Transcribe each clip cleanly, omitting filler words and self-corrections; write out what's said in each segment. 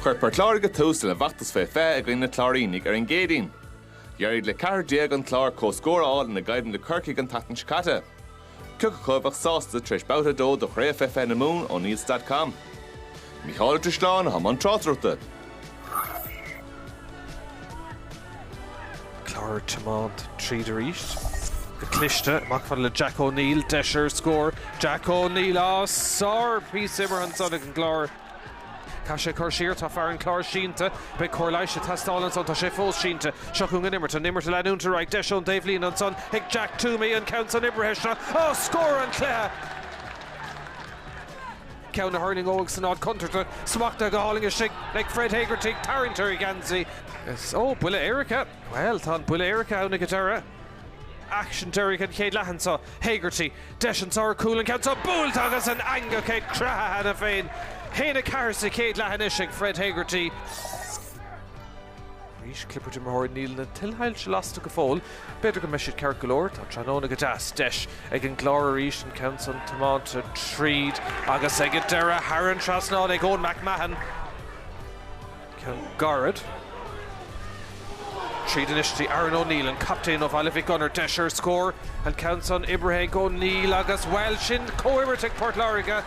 Chuir per Láirge-0 le bhachtas fé ag rinne chláirínig an géirín. Dhearid le Clár-2 an Clare cóscóráil na gaidan le Kirky an tatan scata. Cug chubach sásta treis bauta dó do Craobh Iomána na mún ó níos.com. Mícheál Tristáin ha man trátrúta. Clare Tamant tríd a ríist. The cliste, Macfad le Jack O'Neill, Desher score. Jack O'Neill, sár Pí Simmer an Sonic an Clare. Cashe Corshir tá fear an Clare sínta, be Corlaisha tá stálan son tá sé fós sínta. Seachún an Nimmerton leanúnta right, Deisiún Dave Lean an son, hic Jack Toomey an counts on Ibraheshna. Oh, score an Clare! Count Hurling ógus an odd contra smachta go háling a sig like Fred Hagerty, Tarrington Ganzi. Yes, oh, Buile Erica. Well, tá Buile Erica out na guitarra. Action Derrick and Céad Lehan Hagerty, Deisiún Sár Coolan counts on Bull Tagas and Anga Céad Craobh Féin. Héna Carsa Céad Lehan Ishig, Fred Hagerty. Rís Clipper to Mahor Neil na Tilhail Shalasta Gafol. Better go Meshid Carcolor, tá Tranona Gadas, Desh, Egan Glora Rís and counts on Tamanta Treed. Agus Egan Dera, Haran Trasnod, Egon McMahon. Count Garrett. Treed initially Aaron O'Neill and captain of Alivic Gunner, Desher score and counts on Ibrahim O'Neill agus Welshin co-Ibertic Port Láirge.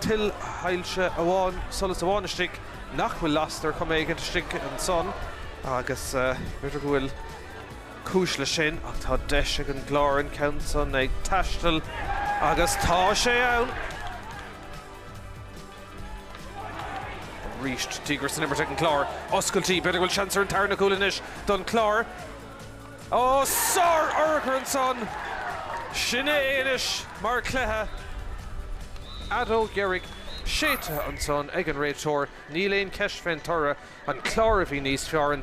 Till Heilse Awan Solas Awan stick nach will lost their come again stick and son agus better go will Cúis le sin ach tá Deis ag an Glár an counts on ag Tashtal agus tá sé ann. Reached Tigris and Ibertic and Clare. Osculty, better will chance and Tarnacul done Clare. Oh, Sir Urker and son. Shine Inish, Mark Cleha. Ado Gerrig, Sheta and son, Egan Raitor, Neelain Kesh Ventura, and Clara Vinis Fioran